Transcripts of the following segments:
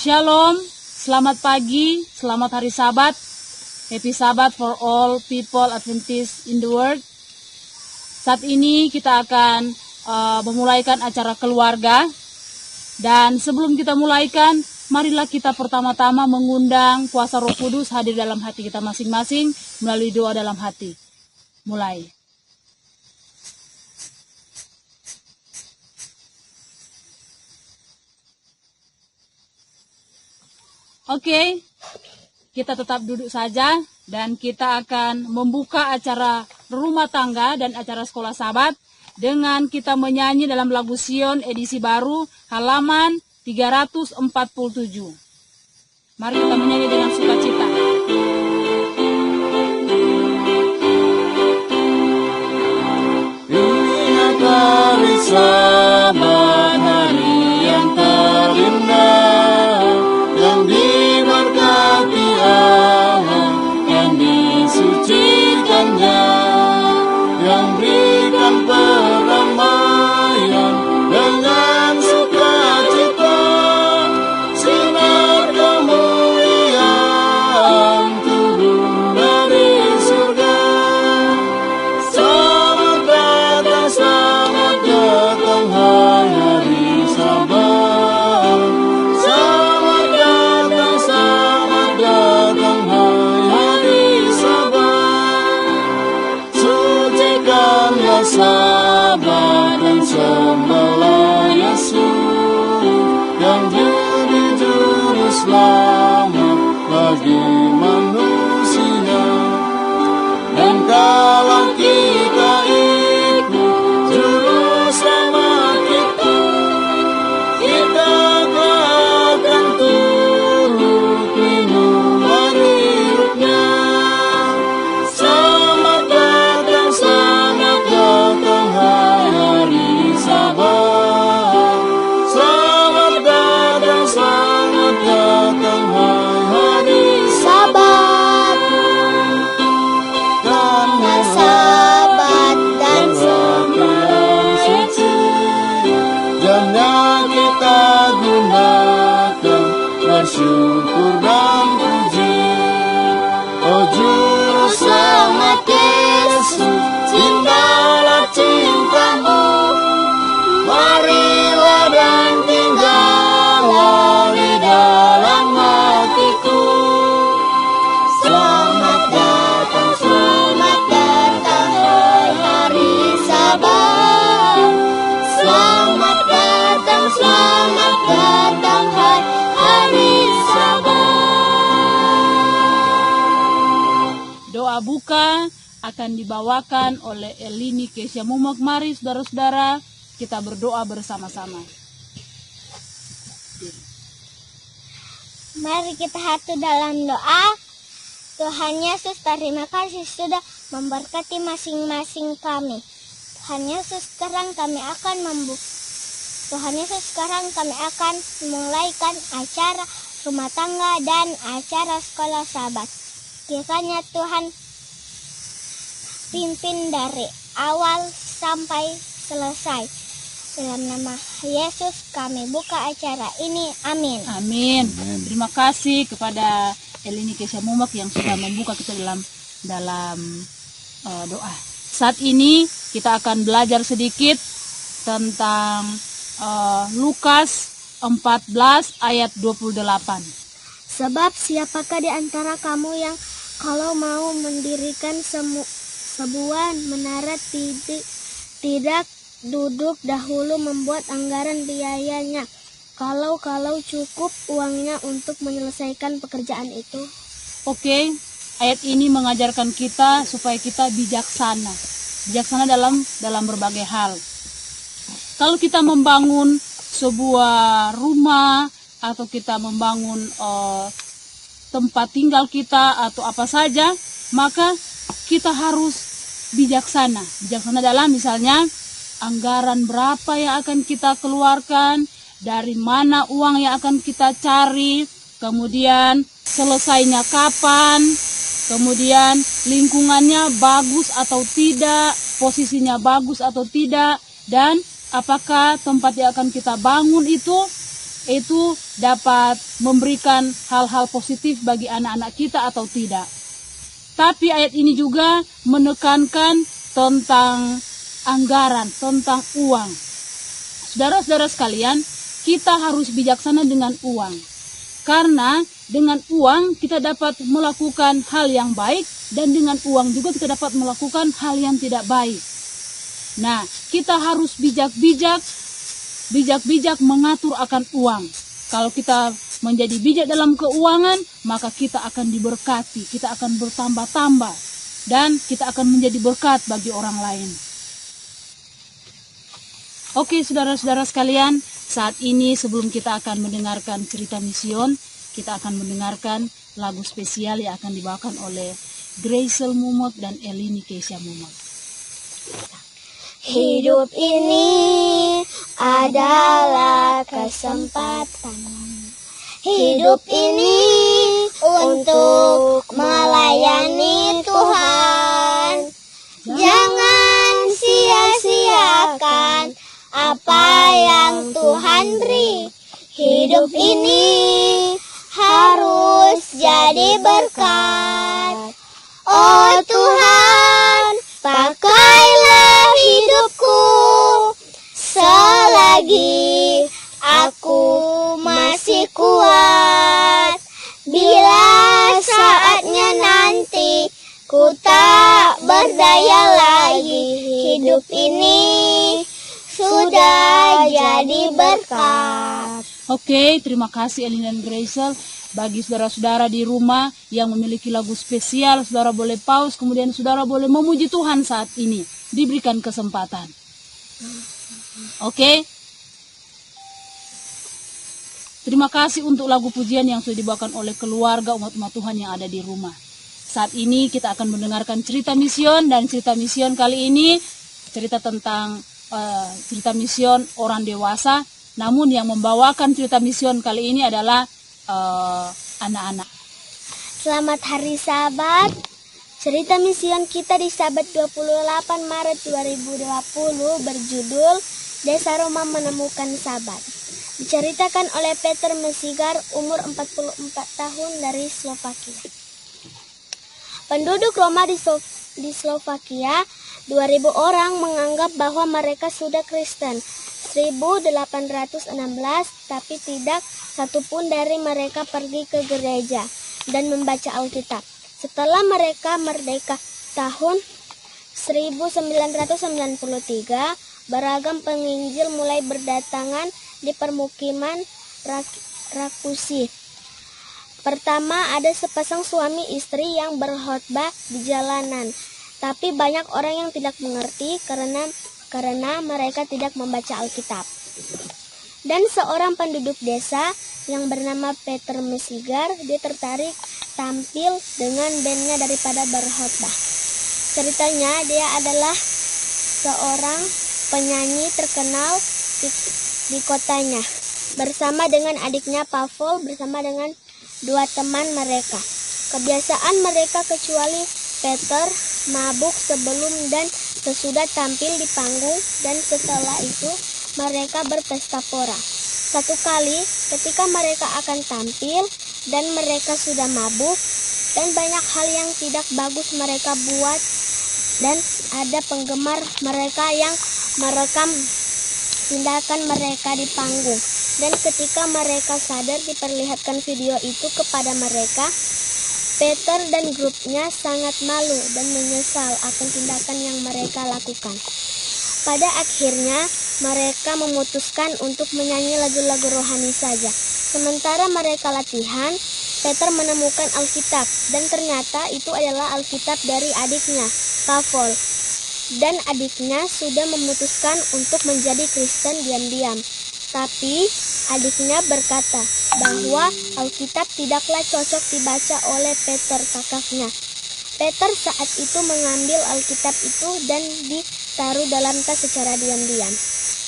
Shalom, selamat pagi, selamat hari Sabat. Happy Sabat for all people Adventist in the world. Saat ini kita akan memulaikan acara keluarga. Dan sebelum kita mulaikan, marilah kita pertama-tama mengundang kuasa Roh Kudus hadir dalam hati kita masing-masing melalui doa dalam hati. Mulai. Oke, kita tetap duduk saja dan kita akan membuka acara rumah tangga dan acara sekolah Sabat dengan kita menyanyi dalam lagu Sion edisi baru halaman 347. Mari kita menyanyi dengan sukacita. Ingat hari Sabat, hari yang terindah, yang diberkati Allah, yang disucikannya, yang berikan perdamaian dengan sukacita, sinar kemuliaan turun dari surga. Selamat datang hai hari Sabat. Selamat datang hai hari Sabat. Sucikanlah Sabat dan sembahlah Yesus yang jadi juru selamat bagi manusia. Dan kalau kita ikut juru selamat itu, kita akan turut minum dari hidupnya. Selamat datang hai hari Sabat. Selamat datang hai hari Sabat. Karena Sabat dan sembahyang suci, jamnya kita gunakan bersyukur dan puji. Oh Juru Selamat Yesus, indahlah cintamu, marilah dan tinggallah di dalam hatiku. Selamat datang hai hari Sabat. Selamat datang hai hari Sabat. Doa buka akan dibawakan oleh Elini Kesia Mumak. Mari saudara-saudara, kita berdoa bersama-sama. Mari kita hatu dalam doa. Tuhan Yesus, terima kasih sudah memberkati masing-masing kami. Tuhan Yesus, sekarang kami akan memulaikan acara rumah tangga dan acara sekolah Sabat. Kiranya Tuhan pimpin dari awal sampai selesai. Dalam nama Yesus kami buka acara ini. Amin. Amin. Terima kasih kepada Elini Kesia Mumak yang sudah membuka kita dalam doa. Saat ini kita akan belajar sedikit tentang Lukas 14 ayat 28. Sebab siapakah di antara kamu yang kalau mau mendirikan sebuah menara tidak duduk dahulu membuat anggaran biayanya, kalau cukup uangnya untuk menyelesaikan pekerjaan itu? Oke, ayat ini mengajarkan kita supaya kita bijaksana dalam berbagai hal. Kalau kita membangun sebuah rumah atau kita membangun tempat tinggal kita atau apa saja, maka kita harus bijaksana. Bijaksana dalam misalnya anggaran berapa yang akan kita keluarkan, dari mana uang yang akan kita cari, kemudian selesainya kapan, kemudian lingkungannya bagus atau tidak, posisinya bagus atau tidak, dan apakah tempat yang akan kita bangun itu itu dapat memberikan hal-hal positif bagi anak-anak kita atau tidak. Tapi ayat ini juga menekankan tentang anggaran, tentang uang. Saudara-saudara sekalian, kita harus bijaksana dengan uang. Karena dengan uang kita dapat melakukan hal yang baik, dan dengan uang juga kita dapat melakukan hal yang tidak baik. Nah, kita harus bijak-bijak mengatur akan uang. Kalau kita menjadi bijak dalam keuangan, maka kita akan diberkati, kita akan bertambah-tambah, dan kita akan menjadi berkat bagi orang lain. Oke, saudara-saudara sekalian, saat ini sebelum kita akan mendengarkan cerita mision, kita akan mendengarkan lagu spesial yang akan dibawakan oleh Graciel Mumot dan Elini Keisha Mumot. Hidup ini adalah kesempatan. Hidup ini untuk melayani Tuhan. Jangan sia-siakan apa yang Tuhan beri. Hidup ini harus jadi berkat. Oh Tuhan, pakailah hidupku selagi aku masih kuat. Bila saatnya nanti ku tak berdaya lagi, hidup ini sudah jadi berkat. Oke, terima kasih Elin dan Graciel. Bagi saudara-saudara di rumah yang memiliki lagu spesial, saudara boleh pause, kemudian saudara boleh memuji Tuhan saat ini. Diberikan kesempatan. Oke. Terima kasih untuk lagu pujian yang sudah dibawakan oleh keluarga umat-umat Tuhan yang ada di rumah. Saat ini kita akan mendengarkan cerita mision, dan cerita mision kali ini cerita tentang cerita mision orang dewasa. Namun yang membawakan cerita mision kali ini adalah anak-anak. Selamat hari Sabat. Cerita mision kita di Sabat 28 Maret 2020 berjudul Desa Roma Menemukan Sabat. Diceritakan oleh Peter Mesigar, umur 44 tahun, dari Slovakia. Penduduk Roma di Slovakia, 2000 orang menganggap bahwa mereka sudah Kristen. 1816, tapi tidak satupun dari mereka pergi ke gereja dan membaca Alkitab. Setelah mereka merdeka tahun 1993, beragam penginjil mulai berdatangan di permukiman Rakusi. Pertama, ada sepasang suami istri yang berkhotbah di jalanan, tapi banyak orang yang tidak mengerti karena mereka tidak membaca Alkitab. Dan seorang penduduk desa yang bernama Peter Mesigar, dia tertarik tampil dengan bandnya daripada berkhotbah. Ceritanya, dia adalah seorang penyanyi terkenal di kotanya, bersama dengan adiknya Pavel, bersama dengan dua teman mereka. Kebiasaan mereka kecuali Peter mabuk sebelum dan sesudah tampil di panggung, dan setelah itu mereka berpesta pora. Satu kali ketika mereka akan tampil dan mereka sudah mabuk dan banyak hal yang tidak bagus mereka buat, dan ada penggemar mereka yang merekam tindakan mereka di panggung. Dan ketika mereka sadar diperlihatkan video itu kepada mereka, Peter dan grupnya sangat malu dan menyesal akan tindakan yang mereka lakukan. Pada akhirnya, mereka memutuskan untuk menyanyi lagu-lagu rohani saja. Sementara mereka latihan, Peter menemukan Alkitab, dan ternyata itu adalah Alkitab dari adiknya, Pavel. Dan adiknya sudah memutuskan untuk menjadi Kristen diam-diam. Tapi adiknya berkata bahwa Alkitab tidaklah cocok dibaca oleh Peter, kakaknya. Peter saat itu mengambil Alkitab itu dan ditaruh dalam tas secara diam-diam,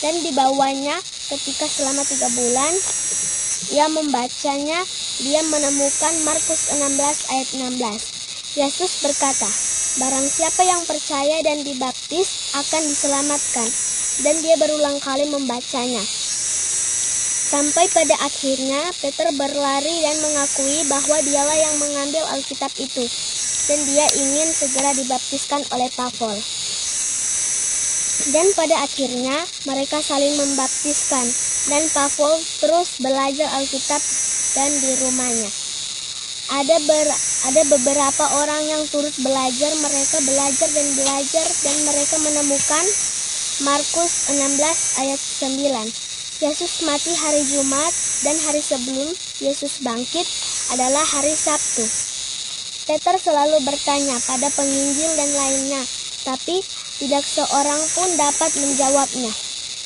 dan dibawanya. Ketika selama 3 bulan ia membacanya, dia menemukan Markus 16 ayat 16. Yesus berkata, barang siapa yang percaya dan dibaptis akan diselamatkan, dan dia berulang kali membacanya. Sampai pada akhirnya Peter berlari dan mengakui bahwa dialah yang mengambil Alkitab itu, dan dia ingin segera dibaptiskan oleh Pavol. Dan pada akhirnya mereka saling membaptiskan, dan Pavol terus belajar Alkitab dan di rumahnya. Ada beberapa orang yang turut belajar, mereka belajar dan mereka menemukan Markus 16 ayat 9. Yesus mati hari Jumat dan hari sebelum Yesus bangkit adalah hari Sabtu. Peter selalu bertanya pada penginjil dan lainnya, tapi tidak seorang pun dapat menjawabnya.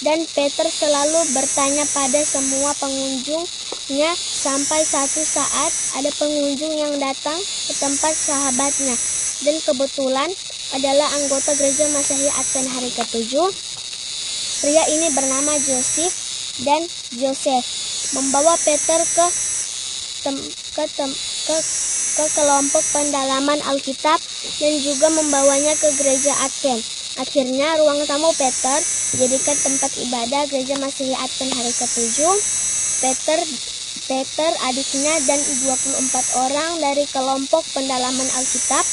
Dan Peter selalu bertanya pada semua pengunjungnya sampai satu saat ada pengunjung yang datang ke tempat sahabatnya. Dan kebetulan adalah anggota gereja Masehi Advent hari ke-7. Pria ini bernama dan Joseph membawa Peter ke kelompok pendalaman Alkitab dan juga membawanya ke gereja Advent. Akhirnya ruang tamu Peter dijadikan tempat ibadah gereja Masehi Advent hari ke-7. Peter, adiknya dan 24 orang dari kelompok pendalaman Alkitab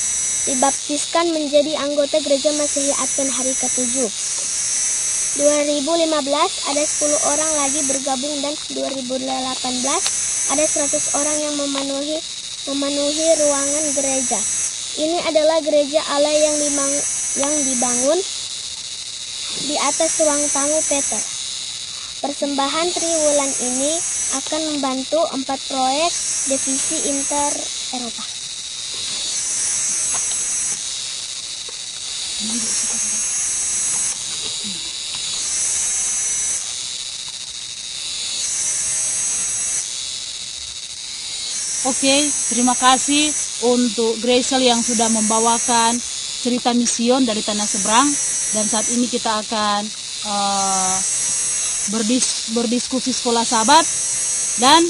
dibaptiskan menjadi anggota gereja Masehi Advent hari ke-7. 2015 ada 10 orang lagi bergabung dan 2018 ada 100 orang yang memenuhi ruangan gereja. Ini adalah gereja Allah yang dibangun di atas ruang tamu Peter. Persembahan triwulan ini akan membantu 4 proyek divisi inter Eropa. Oke, terima kasih untuk Graciel yang sudah membawakan cerita mision dari Tanah Seberang. Dan saat ini kita akan berdiskusi sekolah Sabat, dan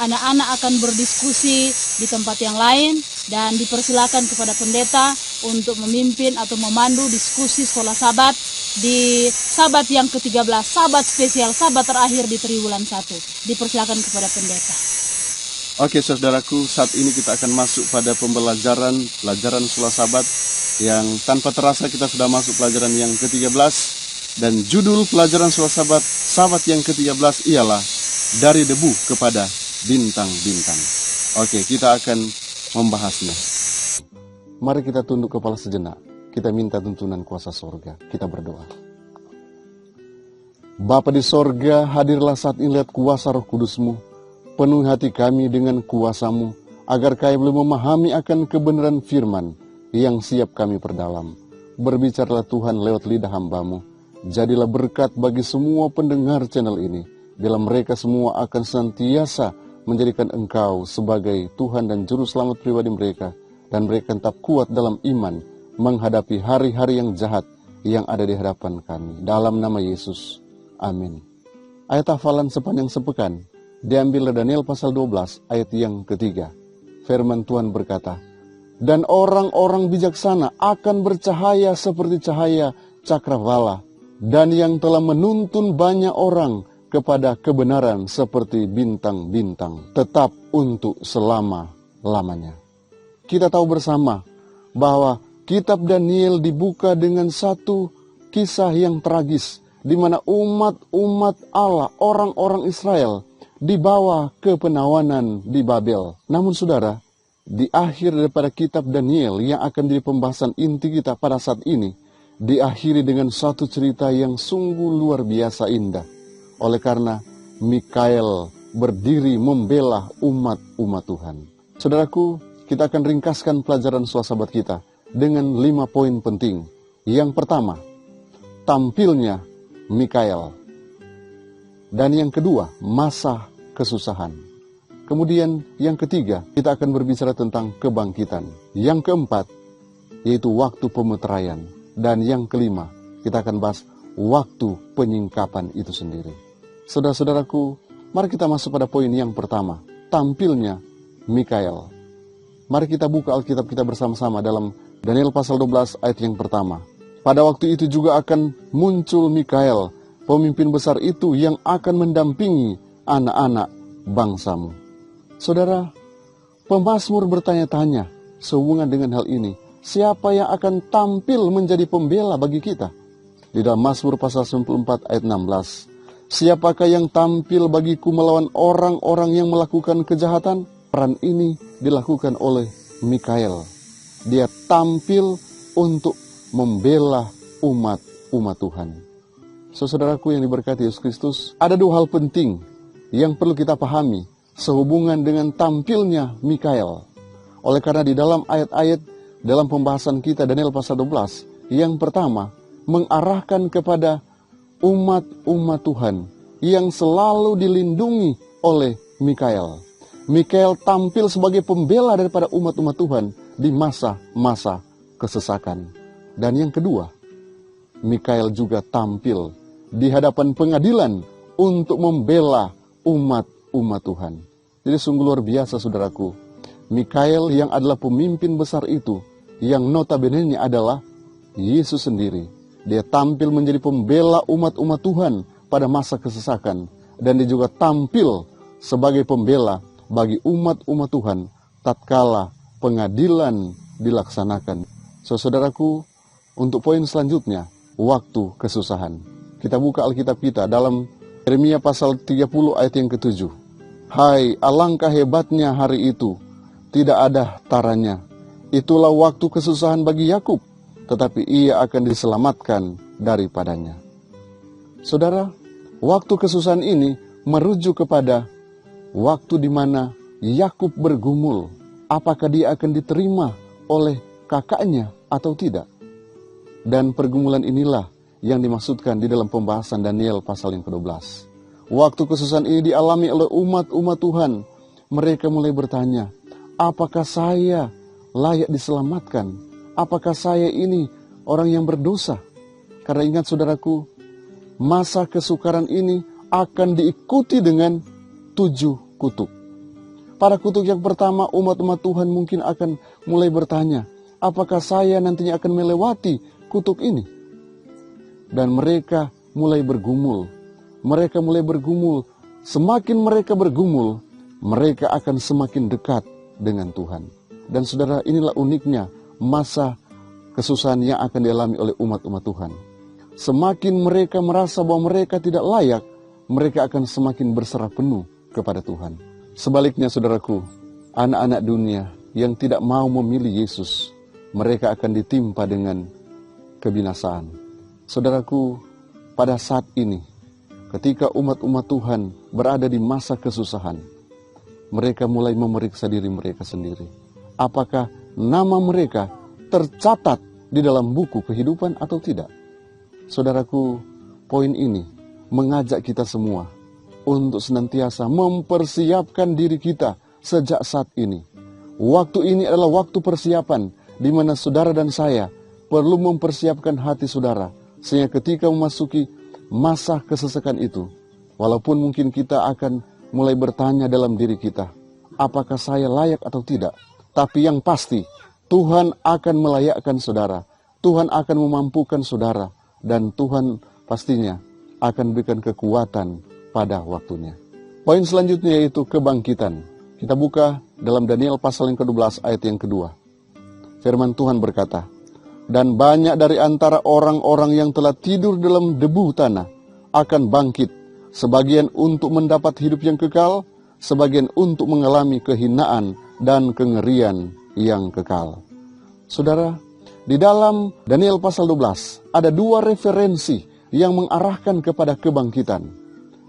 anak-anak akan berdiskusi di tempat yang lain, dan dipersilakan kepada pendeta untuk memimpin atau memandu diskusi sekolah Sabat di Sabat yang ke-13, Sabat spesial, Sabat terakhir di triwulan 1. Dipersilakan kepada pendeta. Oke, saudaraku, saat ini kita akan masuk pada pelajaran sekolah Sabat yang tanpa terasa kita sudah masuk pelajaran yang ke-13, dan judul pelajaran sekolah Sabat yang ke-13 ialah Dari Debu kepada Bintang-Bintang. Oke, kita akan membahasnya. Mari kita tunduk kepala sejenak. Kita minta tuntunan kuasa sorga. Kita berdoa. Bapa di sorga, hadirlah saat ini lihat kuasa Roh Kudus-Mu. Penuhi hati kami dengan kuasa-Mu, agar kami boleh memahami akan kebenaran firman yang siap kami perdalam. Berbicaralah Tuhan lewat lidah hamba-Mu. Jadilah berkat bagi semua pendengar channel ini, bila mereka semua akan senantiasa menjadikan Engkau sebagai Tuhan dan Juru Selamat pribadi mereka, dan mereka tetap kuat dalam iman menghadapi hari-hari yang jahat yang ada di hadapan kami. Dalam nama Yesus, amin. Ayat hafalan sepanjang sepekan diambil dari Daniel pasal 12 ayat yang ketiga. Firman Tuhan berkata, dan orang-orang bijaksana akan bercahaya seperti cahaya cakrawala, dan yang telah menuntun banyak orang kepada kebenaran seperti bintang-bintang, tetap untuk selama-lamanya. Kita tahu bersama bahwa kitab Daniel dibuka dengan satu kisah yang tragis, di mana umat Allah, orang-orang Israel, dibawa ke penawanan di Babel. Namun saudara, di akhir daripada kitab Daniel yang akan jadi pembahasan inti kita pada saat ini, diakhiri dengan satu cerita yang sungguh luar biasa indah. Oleh karena Mikael berdiri membela umat Tuhan. Saudaraku, kita akan ringkaskan pelajaran sekolah Sabat kita dengan 5 poin penting. Yang pertama, tampilnya Mikael. Dan yang kedua, masa kesusahan. Kemudian yang ketiga, kita akan berbicara tentang kebangkitan. Yang keempat, yaitu waktu pemeteraian. Dan yang kelima, kita akan bahas waktu penyingkapan itu sendiri. Saudara-saudaraku, mari kita masuk pada poin yang pertama, tampilnya Mikael. Mari kita buka Alkitab kita bersama-sama dalam Daniel pasal 12 ayat yang pertama. Pada waktu itu juga akan muncul Mikael, pemimpin besar itu yang akan mendampingi anak-anak bangsamu. Saudara, pemazmur bertanya-tanya sehubungan dengan hal ini. Siapa yang akan tampil menjadi pembela bagi kita? Di dalam Mazmur pasal 94 ayat 16. Siapakah yang tampil bagiku melawan orang-orang yang melakukan kejahatan? Peran ini dilakukan oleh Mikael. Dia tampil untuk membela umat Tuhan. Saudaraku yang diberkati Yesus Kristus, ada dua hal penting yang perlu kita pahami sehubungan dengan tampilnya Mikael. Oleh karena di dalam ayat-ayat dalam pembahasan kita Daniel pasal 12, yang pertama mengarahkan kepada umat Tuhan yang selalu dilindungi oleh Mikael. Mikael tampil sebagai pembela daripada umat Tuhan di masa-masa kesesakan. Dan yang kedua, Mikael juga tampil di hadapan pengadilan untuk membela umat Tuhan. Jadi sungguh luar biasa saudaraku. Mikael yang adalah pemimpin besar itu, yang notabene-nya adalah Yesus sendiri. Dia tampil menjadi pembela umat Tuhan pada masa kesesakan. Dan dia juga tampil sebagai pembela bagi umat Tuhan tatkala pengadilan dilaksanakan. Saudaraku, untuk poin selanjutnya, waktu kesusahan. Kita buka Alkitab kita dalam Yeremia pasal 30 ayat yang ke-7. Hai, alangkah hebatnya hari itu, tidak ada taranya. Itulah waktu kesusahan bagi Yakub, tetapi ia akan diselamatkan daripadanya. Saudara, waktu kesusahan ini merujuk kepada waktu di mana Yakub bergumul. Apakah dia akan diterima oleh kakaknya atau tidak? Dan pergumulan inilah yang dimaksudkan di dalam pembahasan Daniel pasal yang ke-12. Waktu kesusahan ini dialami oleh umat Tuhan. Mereka mulai bertanya, apakah saya layak diselamatkan? Apakah saya ini orang yang berdosa? Karena ingat saudaraku, masa kesukaran ini akan diikuti dengan 7 kutuk. Pada kutuk yang pertama, umat Tuhan mungkin akan mulai bertanya, apakah saya nantinya akan melewati kutuk ini? Dan mereka mulai bergumul. Mereka mulai bergumul. Semakin mereka bergumul, mereka akan semakin dekat dengan Tuhan. Dan saudara, inilah uniknya masa kesusahan yang akan dialami oleh umat Tuhan. Semakin mereka merasa bahwa mereka tidak layak, mereka akan semakin berserah penuh kepada Tuhan. Sebaliknya saudaraku, anak-anak dunia yang tidak mau memilih Yesus, mereka akan ditimpa dengan kebinasaan. Saudaraku, pada saat ini, ketika umat Tuhan berada di masa kesusahan, mereka mulai memeriksa diri mereka sendiri. Apakah nama mereka tercatat di dalam buku kehidupan atau tidak? Saudaraku, poin ini mengajak kita semua untuk senantiasa mempersiapkan diri kita sejak saat ini. Waktu ini adalah waktu persiapan di mana saudara dan saya perlu mempersiapkan hati saudara, sehingga ketika memasuki masa kesesakan itu, walaupun mungkin kita akan mulai bertanya dalam diri kita, apakah saya layak atau tidak? Tapi yang pasti, Tuhan akan melayakkan saudara. Tuhan akan memampukan saudara. Dan Tuhan pastinya akan berikan kekuatan pada waktunya. Poin selanjutnya yaitu kebangkitan. Kita buka dalam Daniel pasal yang ke-12 ayat yang kedua. Firman Tuhan berkata, dan banyak dari antara orang-orang yang telah tidur dalam debu tanah akan bangkit. Sebagian untuk mendapat hidup yang kekal, sebagian untuk mengalami kehinaan dan kengerian yang kekal. Saudara, di dalam Daniel pasal 12 ada 2 referensi yang mengarahkan kepada kebangkitan.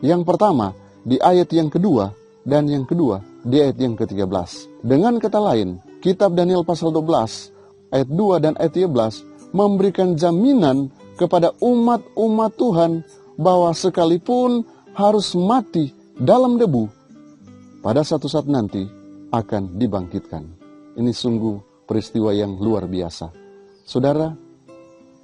Yang pertama di ayat yang kedua dan yang kedua di ayat yang ke-13. Dengan kata lain, kitab Daniel pasal 12 ayat 2 dan ayat 13 memberikan jaminan kepada umat Tuhan bahwa sekalipun harus mati dalam debu, pada satu saat nanti akan dibangkitkan. Ini sungguh peristiwa yang luar biasa. Saudara,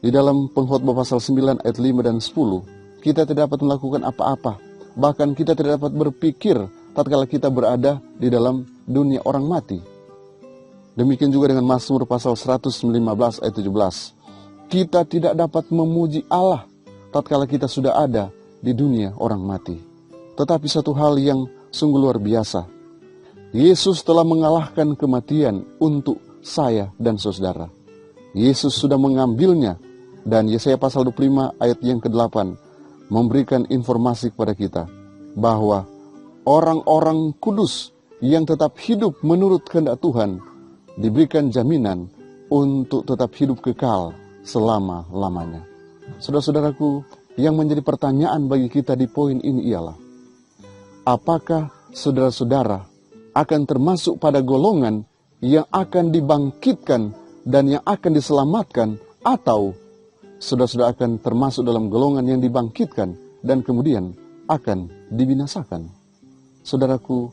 di dalam Pengkhotbah pasal 9 ayat 5 dan 10, kita tidak dapat melakukan apa-apa. Bahkan kita tidak dapat berpikir tatkala kita berada di dalam dunia orang mati. Demikian juga dengan Mazmur pasal 115 ayat 17. Kita tidak dapat memuji Allah tatkala kita sudah ada di dunia orang mati. tetapi satu hal yang sungguh luar biasa. Yesus telah mengalahkan kematian untuk saya dan saudara. Yesus sudah mengambilnya, dan Yesaya pasal 25 ayat yang ke-8 memberikan informasi kepada kita bahwa orang-orang kudus yang tetap hidup menurut kehendak Tuhan diberikan jaminan untuk tetap hidup kekal selama-lamanya. Saudara-saudaraku, yang menjadi pertanyaan bagi kita di poin ini ialah, apakah saudara-saudara akan termasuk pada golongan yang akan dibangkitkan dan yang akan diselamatkan, atau saudara-saudara akan termasuk dalam golongan yang dibangkitkan dan kemudian akan dibinasakan? Saudaraku,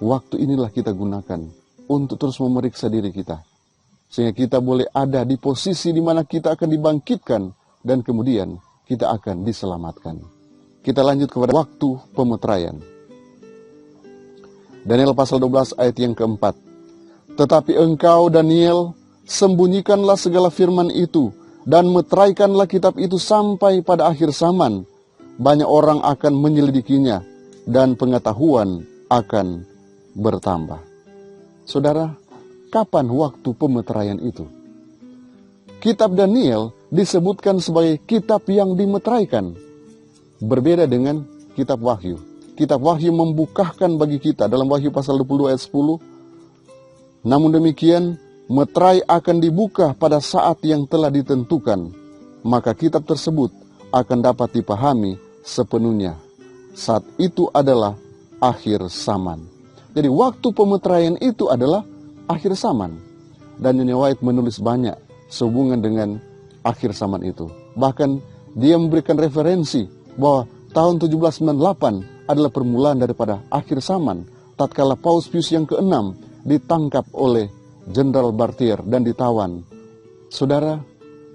waktu inilah kita gunakan untuk terus memeriksa diri kita, sehingga kita boleh ada di posisi di mana kita akan dibangkitkan dan kemudian kita akan diselamatkan. Kita lanjut kepada waktu pemeteraian. Daniel pasal 12 ayat yang keempat. Tetapi engkau, Daniel, sembunyikanlah segala firman itu dan meteraikanlah kitab itu sampai pada akhir zaman. Banyak orang akan menyelidikinya dan pengetahuan akan bertambah. Saudara, kapan waktu pemeteraian itu? Kitab Daniel disebutkan sebagai kitab yang dimeteraikan. Berbeda dengan kitab Wahyu. Kitab Wahyu membukakan bagi kita dalam Wahyu pasal 22 ayat 10. Namun demikian, meterai akan dibuka pada saat yang telah ditentukan. Maka kitab tersebut akan dapat dipahami sepenuhnya. Saat itu adalah akhir zaman. Jadi waktu pemeteraian itu adalah akhir zaman. Dan Nyonya White menulis banyak sehubungan dengan akhir zaman itu. Bahkan dia memberikan referensi bahwa tahun 1798 adalah permulaan daripada akhir zaman, tatkala Paus Pius yang ke-6 ditangkap oleh Jenderal Bartier dan ditawan. Saudara,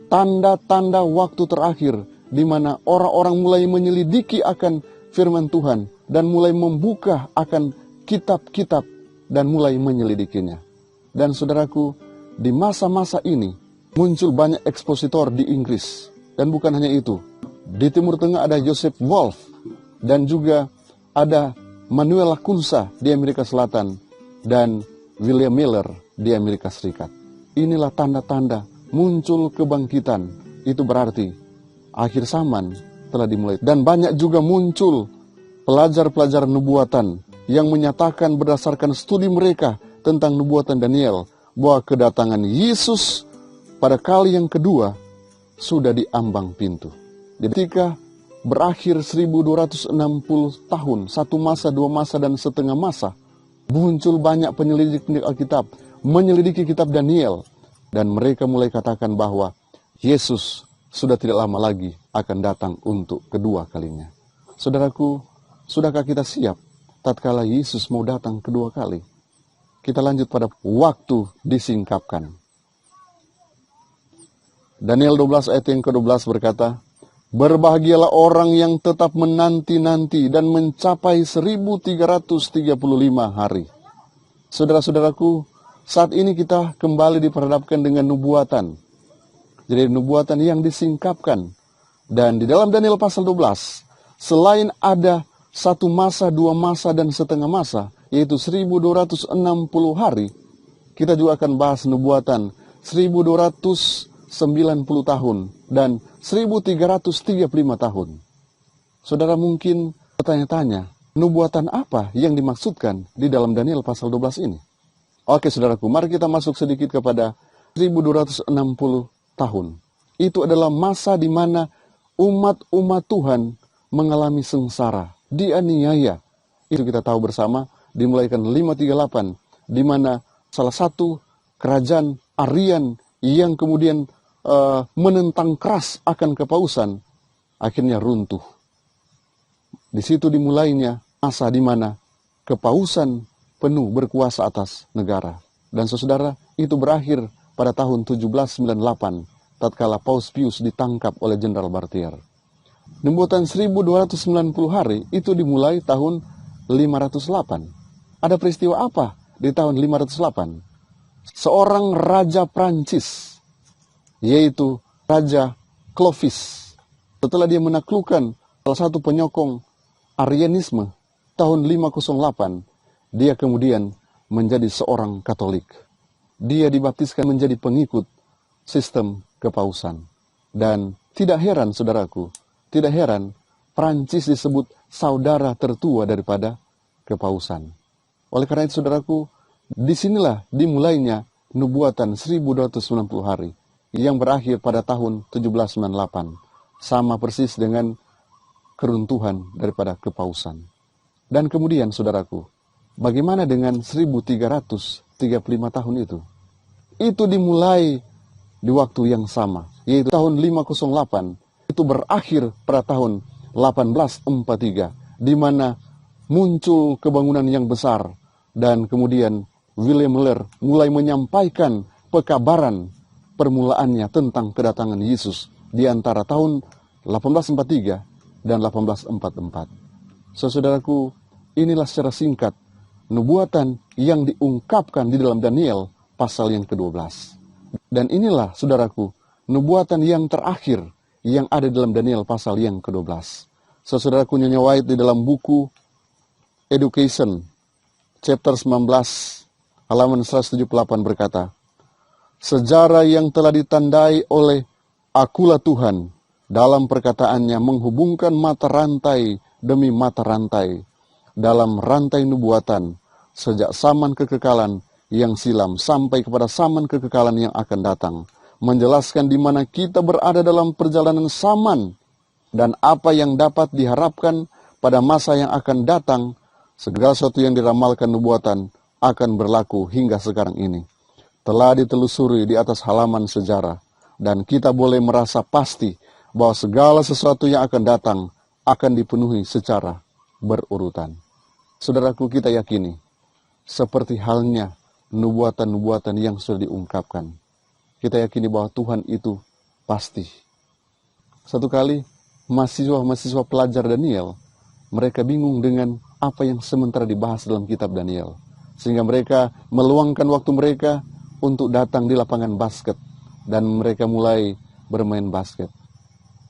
tanda-tanda waktu terakhir di mana orang-orang mulai menyelidiki akan firman Tuhan dan mulai membuka akan kitab-kitab dan mulai menyelidikinya. Dan saudaraku, di masa-masa ini muncul banyak ekspositor di Inggris. Dan bukan hanya itu. Di Timur Tengah ada Joseph Wolf. Dan juga ada Manuel Lacunza di Amerika Selatan. Dan William Miller di Amerika Serikat. Inilah tanda-tanda muncul kebangkitan. Itu berarti akhir zaman telah dimulai. Dan banyak juga muncul pelajar-pelajar nubuatan yang menyatakan berdasarkan studi mereka tentang nubuatan Daniel bahwa kedatangan Yesus pada kali yang kedua sudah di ambang pintu. Jadi ketika berakhir 1260 tahun, satu masa, dua masa, dan setengah masa, muncul banyak penyelidik Alkitab, menyelidiki kitab Daniel, dan mereka mulai katakan bahwa Yesus sudah tidak lama lagi akan datang untuk kedua kalinya. Saudaraku, sudahkah kita siap tatkala Yesus mau datang kedua kali? Kita lanjut pada waktu disingkapkan. Daniel 12 ayat yang ke-12 berkata, berbahagialah orang yang tetap menanti-nanti dan mencapai 1335 hari. Saudara-saudaraku, saat ini kita kembali diperhadapkan dengan nubuatan. Jadi nubuatan yang disingkapkan. Dan di dalam Daniel pasal 12, selain ada satu masa, dua masa, dan setengah masa, yaitu 1260 hari, kita juga akan bahas nubuatan 1290 tahun dan 1335 tahun. Saudara mungkin bertanya-tanya, nubuatan apa yang dimaksudkan di dalam Daniel pasal 12 ini? Oke saudaraku, mari kita masuk sedikit kepada 1260 tahun. Itu adalah masa di mana umat-umat Tuhan mengalami sengsara, dianiaya. Itu kita tahu bersama, dimulaikan 538, di mana salah satu kerajaan Arian yang kemudian menentang keras akan kepausan, akhirnya runtuh. Di situ dimulainya masa di mana kepausan penuh berkuasa atas negara. Dan saudara, itu berakhir pada tahun 1798, tatkala Paus Pius ditangkap oleh Jenderal Bartier. Nubuatan 1290 hari itu dimulai tahun 508. Ada peristiwa apa di tahun 508? Seorang raja Prancis, yaitu Raja Clovis, setelah dia menaklukkan salah satu penyokong Arianisme tahun 508, dia kemudian menjadi seorang Katolik. Dia dibaptiskan menjadi pengikut sistem kepausan. Dan tidak heran, saudaraku, tidak heran Prancis disebut saudara tertua daripada kepausan. Oleh karena itu, saudaraku, disinilah dimulainya nubuatan 1290 hari yang berakhir pada tahun 1798. Sama persis dengan keruntuhan daripada kepausan. Dan kemudian, saudaraku, bagaimana dengan 1335 tahun itu? Itu dimulai di waktu yang sama, yaitu tahun 508. Itu berakhir pada tahun 1843, di mana muncul kebangunan yang besar, dan kemudian William Miller mulai menyampaikan pekabaran permulaannya tentang kedatangan Yesus di antara tahun 1843 dan 1844. Saudaraku, inilah secara singkat nubuatan yang diungkapkan di dalam Daniel pasal yang ke-12. Dan inilah, saudaraku, nubuatan yang terakhir yang ada dalam Daniel pasal yang ke-12. Saudaraku, Nyonya White di dalam buku Education, chapter 19, halaman 178 berkata, sejarah yang telah ditandai oleh Akulah Tuhan dalam perkataannya menghubungkan mata rantai demi mata rantai dalam rantai nubuatan sejak zaman kekekalan yang silam sampai kepada zaman kekekalan yang akan datang, menjelaskan di mana kita berada dalam perjalanan zaman dan apa yang dapat diharapkan pada masa yang akan datang. Segala sesuatu yang diramalkan nubuatan akan berlaku hingga sekarang ini. Telah ditelusuri di atas halaman sejarah, dan kita boleh merasa pasti bahwa segala sesuatu yang akan datang akan dipenuhi secara berurutan. Saudaraku, kita yakini, seperti halnya nubuatan-nubuatan yang sudah diungkapkan, kita yakini bahwa Tuhan itu pasti. Satu kali, mahasiswa pelajar Daniel, mereka bingung dengan apa yang sementara dibahas dalam kitab Daniel. Sehingga mereka meluangkan waktu mereka untuk datang di lapangan basket. Dan mereka mulai bermain basket.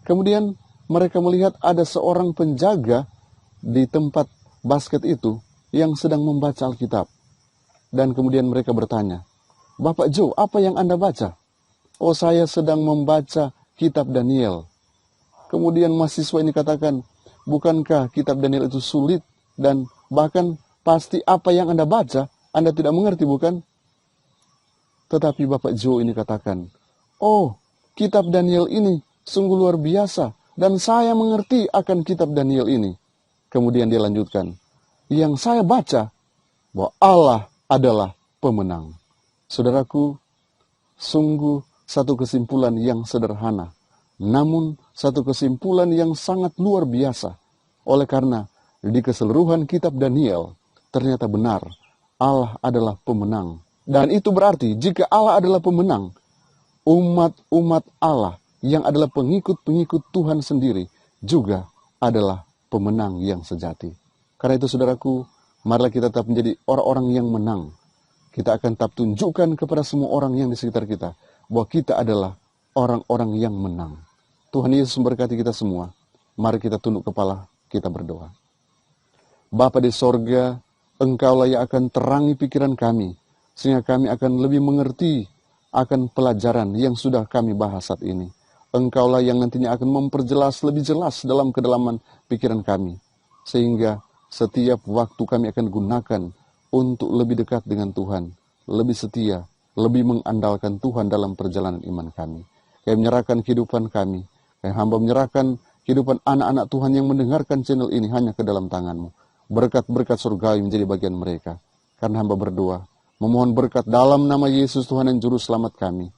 Kemudian mereka melihat ada seorang penjaga di tempat basket itu yang sedang membaca Alkitab. Dan kemudian mereka bertanya, Bapak Joe, apa yang Anda baca? Oh, saya sedang membaca kitab Daniel. Kemudian mahasiswa ini katakan, bukankah kitab Daniel itu sulit dan bahkan pasti apa yang Anda baca, Anda tidak mengerti, bukan? Tetapi Bapak Joe ini katakan, oh, kitab Daniel ini sungguh luar biasa dan saya mengerti akan kitab Daniel ini. Kemudian dia lanjutkan, yang saya baca bahwa Allah adalah pemenang. Saudaraku, sungguh satu kesimpulan yang sederhana, namun satu kesimpulan yang sangat luar biasa. Oleh karena di keseluruhan kitab Daniel, ternyata benar, Allah adalah pemenang. Dan itu berarti jika Allah adalah pemenang, umat-umat Allah yang adalah pengikut-pengikut Tuhan sendiri juga adalah pemenang yang sejati. Karena itu, saudaraku, marilah kita tetap menjadi orang-orang yang menang. Kita akan tetap tunjukkan kepada semua orang yang di sekitar kita bahwa kita adalah orang-orang yang menang. Tuhan Yesus memberkati kita semua. Mari kita tunduk kepala, kita berdoa. Bapa di sorga, Engkaulah yang akan terangi pikiran kami, sehingga kami akan lebih mengerti akan pelajaran yang sudah kami bahas saat ini. Engkaulah yang nantinya akan memperjelas lebih jelas dalam kedalaman pikiran kami, sehingga setiap waktu kami akan gunakan untuk lebih dekat dengan Tuhan, lebih setia, lebih mengandalkan Tuhan dalam perjalanan iman kami. Kami menyerahkan kehidupan kami, hamba menyerahkan kehidupan anak-anak Tuhan yang mendengarkan channel ini hanya ke dalam tangan-Mu. Berkat-berkat surgawi menjadi bagian mereka. Karena hamba berdoa, memohon berkat dalam nama Yesus Tuhan dan Juru Selamat kami.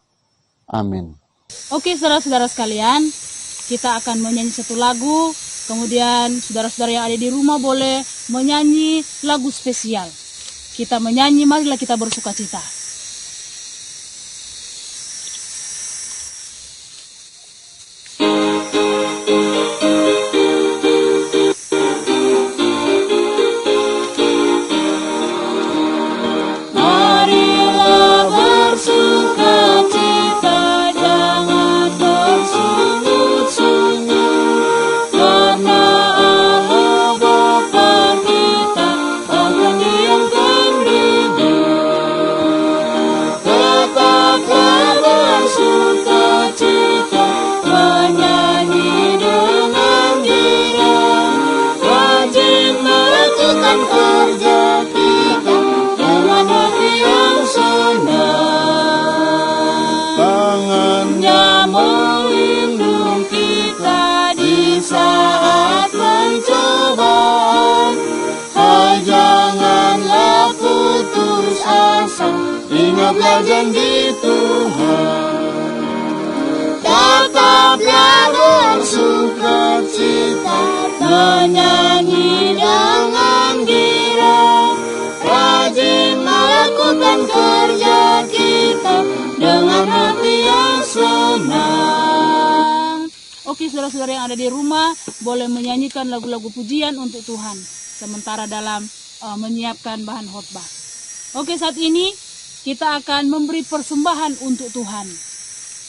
Amin. Oke, saudara-saudara sekalian, kita akan menyanyi satu lagu. Kemudian saudara-saudara yang ada di rumah boleh menyanyi lagu spesial. Kita menyanyi, marilah kita bersuka cita. Karena Allah Bapa kita ingatlah janji Tuhan. Tetaplah bersuka cita, menyanyi dengan girang, rajin melakukan kerja kita dengan hati yang senang. Oke, saudara-saudara yang ada di rumah boleh menyanyikan lagu-lagu pujian untuk Tuhan sementara dalam menyiapkan bahan khotbah. Oke, saat ini kita akan memberi persembahan untuk Tuhan.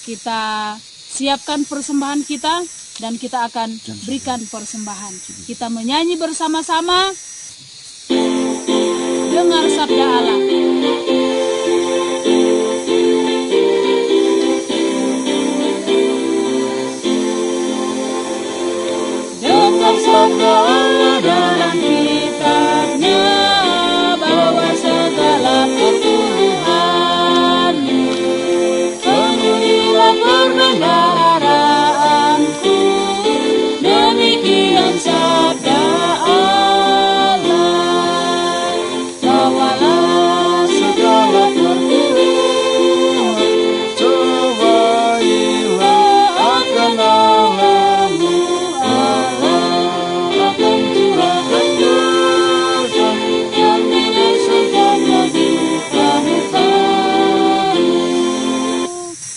Kita siapkan persembahan kita dan kita akan berikan persembahan. Kita menyanyi bersama-sama. Dengar sabda Allah. Dengar sabda Allah dalam kitabnya, bahwa segala perpuluhanmu, penuhilah pembendaharaanku. Demikian sabda Allah, bawalah segala perpuluhan, cobailah akan Allahmu. Allah akan curahkan berkah yang didasarkannya di rahmatmu.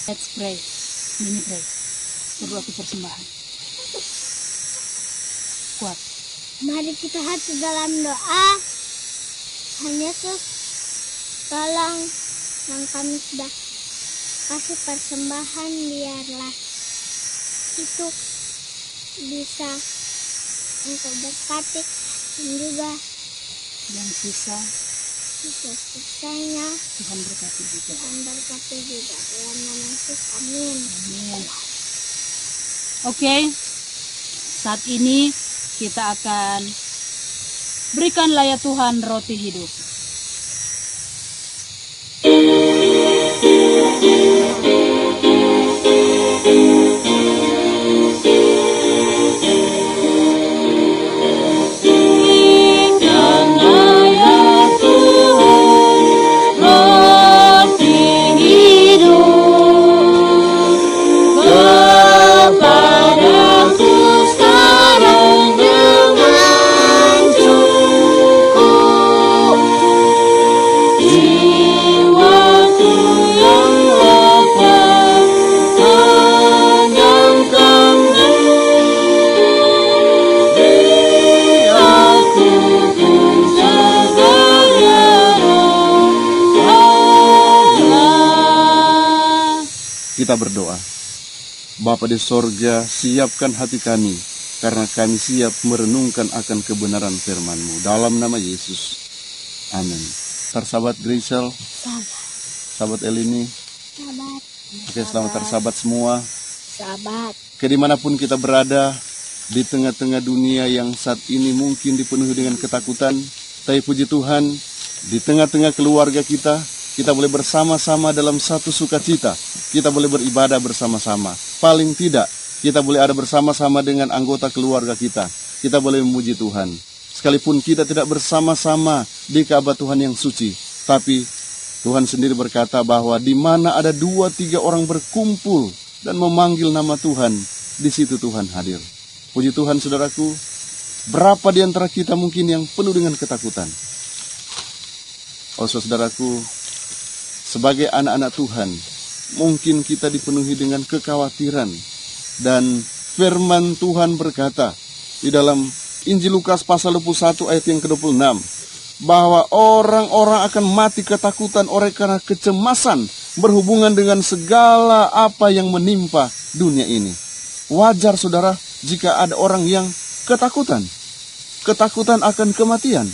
Let's pray. Mini pray. Berdoa persembahan. Kuat. Mari kita hati dalam doa. Hanya Yesus, tolong yang kami sudah kasih persembahan, biarlah itu bisa Engkau berkati, dan juga Yang sisa sisanya Tuhan berkati juga. Tuhan berkati juga. Dalam nama Yesus, amin. Amin. Oke, saat ini kita akan berikanlah ya Tuhan roti hidup. Berikanlah ya Tuhan roti hidup kepadaku sekarang dengan cukup. Jiwaku yang lapar kenyangkanmu, beri aku pun segala Allah. Kita berdoa. Bapa di sorga, siapkan hati kami, karena kami siap merenungkan akan kebenaran firman-Mu. Dalam nama Yesus. Amin. Tersahabat Grisel, sahabat Elini, Sahabat, oke, selamat tersahabat semua. sahabat, Dimanapun kita berada, di tengah-tengah dunia yang saat ini mungkin dipenuhi dengan ketakutan, tapi puji Tuhan, di tengah-tengah keluarga kita boleh bersama-sama dalam satu sukacita. Kita boleh beribadah bersama-sama. Paling tidak, kita boleh ada bersama-sama dengan anggota keluarga kita. Kita boleh memuji Tuhan. Sekalipun kita tidak bersama-sama di Ka'bah Tuhan yang suci, tapi Tuhan sendiri berkata bahwa di mana ada 2-3 orang berkumpul dan memanggil nama Tuhan, di situ Tuhan hadir. Puji Tuhan, saudaraku, berapa di antara kita mungkin yang penuh dengan ketakutan? Oh, saudaraku, sebagai anak-anak Tuhan, mungkin kita dipenuhi dengan kekhawatiran. Dan firman Tuhan berkata di dalam Injil Lukas pasal 21 ayat yang ke-26, bahwa orang-orang akan mati ketakutan oleh karena kecemasan berhubungan dengan segala apa yang menimpa dunia ini. Wajar, saudara, jika ada orang yang ketakutan akan kematian.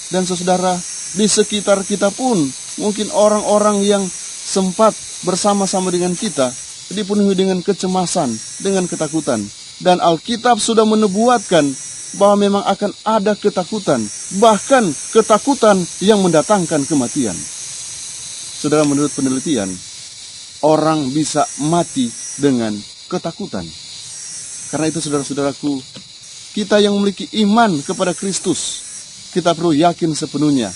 Dan saudara, di sekitar kita pun mungkin orang-orang yang sempat bersama-sama dengan kita dipenuhi dengan kecemasan, dengan ketakutan. Dan Alkitab sudah menubuatkan bahwa memang akan ada ketakutan, bahkan ketakutan yang mendatangkan kematian. Saudara, menurut penelitian, orang bisa mati dengan ketakutan. Karena itu, saudara-saudaraku, kita yang memiliki iman kepada Kristus, kita perlu yakin sepenuhnya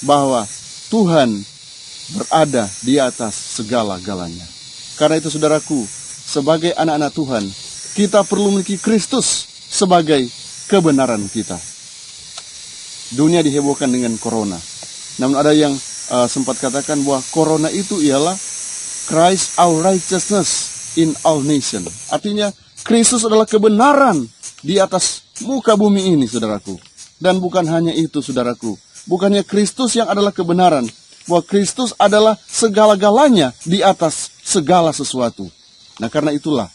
bahwa Tuhan berada di atas segala-galanya. Karena itu saudaraku, sebagai anak-anak Tuhan, kita perlu memiliki Kristus sebagai kebenaran kita. Dunia dihebohkan dengan corona. Namun ada yang sempat katakan bahwa corona itu ialah Christ our righteousness in all nation. Artinya Kristus adalah kebenaran di atas muka bumi ini, saudaraku. Dan bukan hanya itu, saudaraku. Bukannya Kristus yang adalah kebenaran, bahwa Kristus adalah segala-galanya di atas segala sesuatu. Nah, karena itulah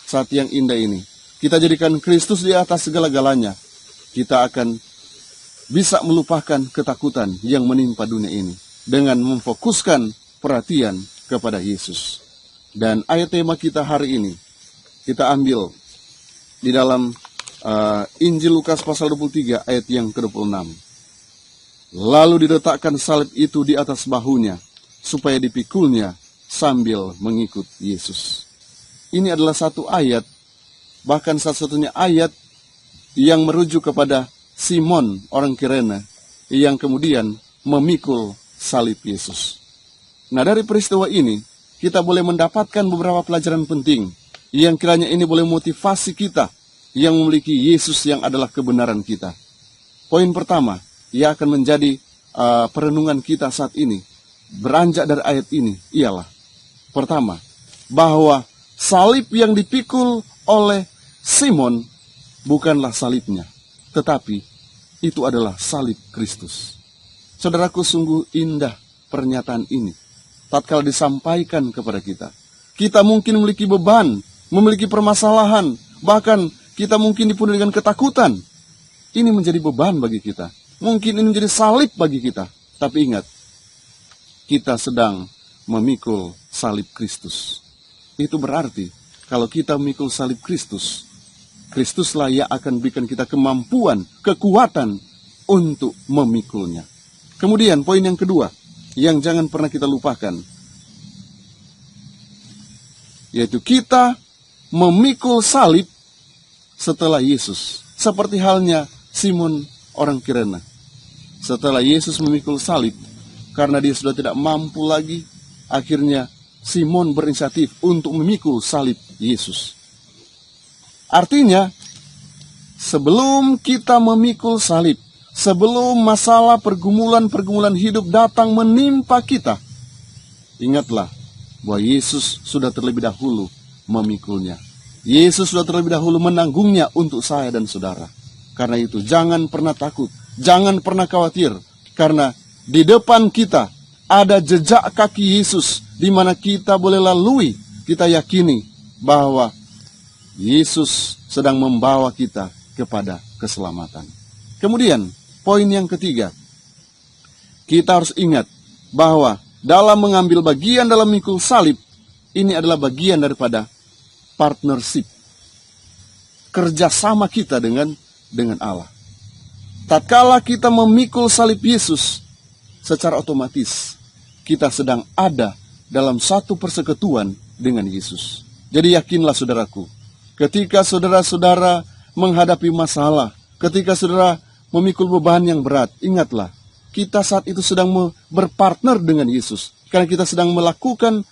saat yang indah ini, kita jadikan Kristus di atas segala-galanya, kita akan bisa melupakan ketakutan yang menimpa dunia ini dengan memfokuskan perhatian kepada Yesus. Dan ayat tema kita hari ini kita ambil di dalam Injil Lukas pasal 23 ayat yang ke-26. Lalu diletakkan salib itu di atas bahunya supaya dipikulnya sambil mengikut Yesus. Ini adalah satu ayat, bahkan satu-satunya ayat yang merujuk kepada Simon orang Kirene yang kemudian memikul salib Yesus. Nah, dari peristiwa ini kita boleh mendapatkan beberapa pelajaran penting yang kiranya ini boleh motivasi kita yang memiliki Yesus yang adalah kebenaran kita. Poin pertama yang akan menjadi perenungan kita saat ini, beranjak dari ayat ini, ialah pertama, bahwa salib yang dipikul oleh Simon bukanlah salibnya, tetapi itu adalah salib Kristus. Saudaraku, sungguh indah pernyataan ini tatkala disampaikan kepada kita. Kita mungkin memiliki beban, memiliki permasalahan, bahkan kita mungkin dipenuhi dengan ketakutan. Ini menjadi beban bagi kita. Mungkin ini menjadi salib bagi kita. Tapi ingat, kita sedang memikul salib Kristus. Itu berarti kalau kita memikul salib Kristus, Kristuslah yang akan berikan kita kemampuan, kekuatan untuk memikulnya. Kemudian poin yang kedua, yang jangan pernah kita lupakan, yaitu kita memikul salib setelah Yesus. Seperti halnya Simon orang Kirene. Setelah Yesus memikul salib, karena dia sudah tidak mampu lagi, akhirnya Simon berinisiatif untuk memikul salib Yesus. Artinya, sebelum kita memikul salib, sebelum masalah pergumulan-pergumulan hidup datang menimpa kita, ingatlah bahwa Yesus sudah terlebih dahulu memikulnya. Yesus sudah terlebih dahulu menanggungnya untuk saya dan saudara. Karena itu jangan pernah takut, jangan pernah khawatir, karena di depan kita ada jejak kaki Yesus di mana kita boleh lalui. Kita yakini bahwa Yesus sedang membawa kita kepada keselamatan. Kemudian poin yang ketiga, kita harus ingat bahwa dalam mengambil bagian dalam mikul salib, ini adalah bagian daripada partnership, kerjasama kita dengan Allah. Tatkala kita memikul salib Yesus, secara otomatis kita sedang ada dalam satu persekutuan dengan Yesus. Jadi yakinlah saudaraku, ketika saudara-saudara menghadapi masalah, ketika saudara memikul beban yang berat, ingatlah, kita saat itu sedang berpartner dengan Yesus. Karena kita sedang melakukan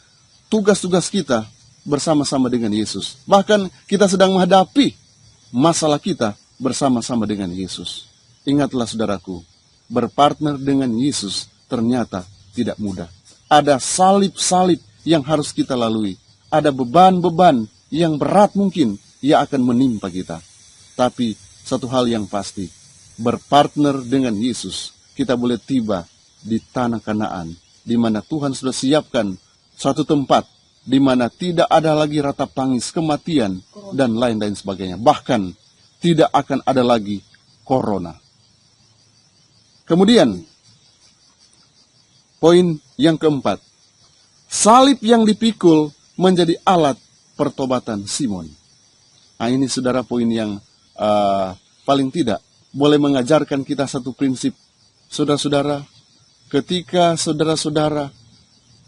tugas-tugas kita bersama-sama dengan Yesus. Bahkan kita sedang menghadapi masalah kita bersama-sama dengan Yesus. Ingatlah saudaraku, berpartner dengan Yesus ternyata tidak mudah. Ada salib-salib yang harus kita lalui. Ada beban-beban yang berat mungkin yang akan menimpa kita. Tapi satu hal yang pasti, berpartner dengan Yesus, kita boleh tiba di tanah Kanaan, di mana Tuhan sudah siapkan suatu tempat di mana tidak ada lagi ratap tangis, kematian, dan lain-lain sebagainya. Bahkan tidak akan ada lagi corona. Kemudian, poin yang keempat, salib yang dipikul menjadi alat pertobatan Simon. Nah, ini saudara poin yang paling tidak boleh mengajarkan kita satu prinsip. Saudara-saudara, ketika saudara-saudara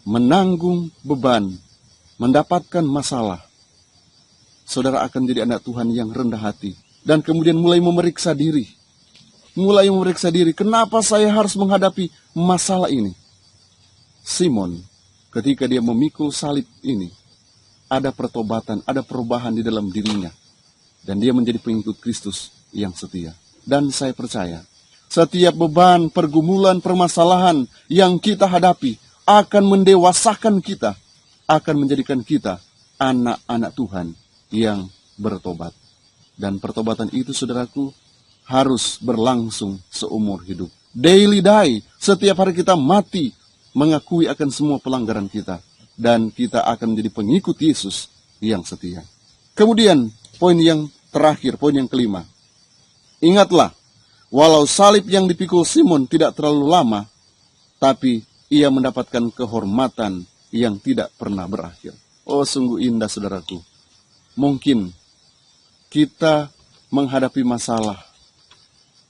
menanggung beban, mendapatkan masalah, saudara akan jadi anak Tuhan yang rendah hati. Dan kemudian mulai memeriksa diri. Kenapa saya harus menghadapi masalah ini? Simon, ketika dia memikul salib ini, ada pertobatan, ada perubahan di dalam dirinya. Dan dia menjadi pengikut Kristus yang setia. Dan saya percaya, setiap beban, pergumulan, permasalahan yang kita hadapi akan mendewasakan kita, akan menjadikan kita anak-anak Tuhan yang bertobat. Dan pertobatan itu, saudaraku, harus berlangsung seumur hidup. Daily die, setiap hari kita mati, mengakui akan semua pelanggaran kita. Dan kita akan menjadi pengikut Yesus yang setia. Kemudian, poin yang terakhir, poin yang kelima. Ingatlah, walau salib yang dipikul Simon tidak terlalu lama, tapi ia mendapatkan kehormatan yang tidak pernah berakhir. Oh, sungguh indah, saudaraku. Mungkin kita menghadapi masalah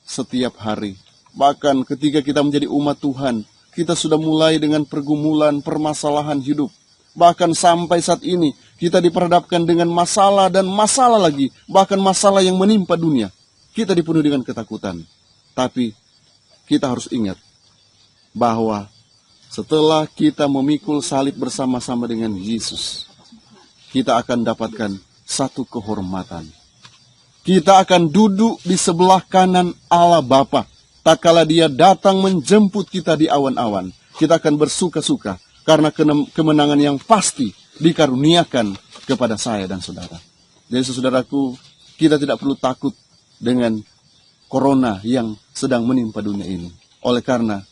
setiap hari. Bahkan ketika kita menjadi umat Tuhan, kita sudah mulai dengan pergumulan, permasalahan hidup. Bahkan sampai saat ini, kita diperhadapkan dengan masalah dan masalah lagi. Bahkan masalah yang menimpa dunia. Kita dipenuhi dengan ketakutan. Tapi kita harus ingat bahwa setelah kita memikul salib bersama-sama dengan Yesus, kita akan dapatkan satu kehormatan. Kita akan duduk di sebelah kanan Allah Bapa. Tak kala dia datang menjemput kita di awan-awan, kita akan bersuka-suka karena kemenangan yang pasti dikaruniakan kepada saya dan saudara. Jadi saudaraku, kita tidak perlu takut dengan corona yang sedang menimpa dunia ini. Oleh karena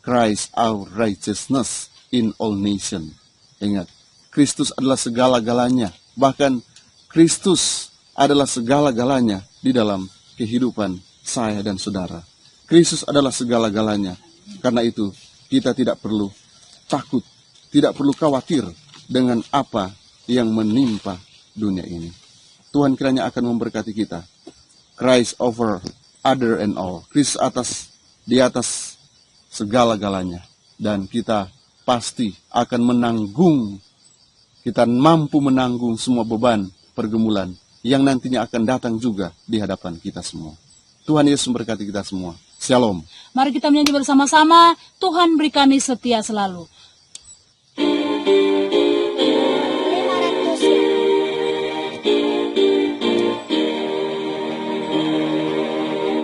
Christ our righteousness in all nations. Ingat, Kristus adalah segala-galanya. Bahkan Kristus adalah segala-galanya di dalam kehidupan saya dan saudara. Kristus adalah segala-galanya. Karena itu, kita tidak perlu takut, tidak perlu khawatir dengan apa yang menimpa dunia ini. Tuhan kiranya akan memberkati kita. Christ over other and all. Kristus di atas segala-galanya. Dan kita pasti akan menanggung, kita mampu menanggung semua beban, pergumulan yang nantinya akan datang juga di hadapan kita semua. Tuhan Yesus memberkati kita semua. Shalom. Mari kita menyanyi bersama-sama, Tuhan beri kami setia selalu. 500 ya.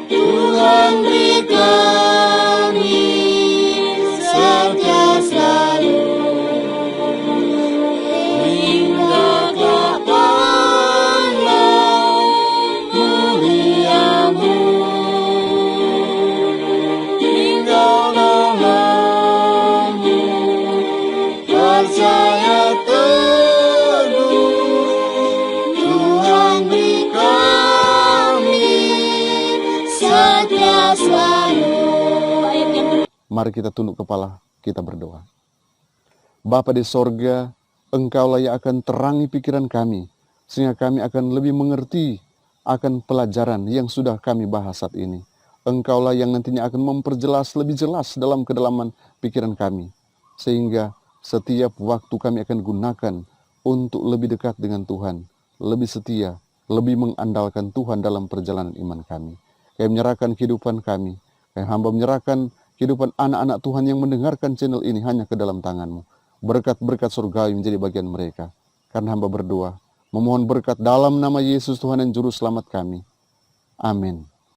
Tuhan beri kami setia selalu hingga kapanlah muliamu, hingga dalammu percaya teguh. Tuhan beri kami setia selalu. Mari kita tunduk kepala, kita berdoa. Bapa di sorga, Engkaulah yang akan terangi pikiran kami, sehingga kami akan lebih mengerti akan pelajaran yang sudah kami bahas saat ini. Engkaulah yang nantinya akan memperjelas lebih jelas dalam kedalaman pikiran kami, sehingga setiap waktu kami akan gunakan untuk lebih dekat dengan Tuhan, lebih setia, lebih mengandalkan Tuhan dalam perjalanan iman kami. Kami menyerahkan kehidupan kami, hamba menyerahkan kehidupan anak-anak Tuhan yang mendengarkan channel ini hanya ke dalam tangan-Mu. Berkat-berkat surgawi menjadi bagian mereka. Karena hamba berdoa, memohon berkat dalam nama Yesus Tuhan dan Juru Selamat kami. Amin.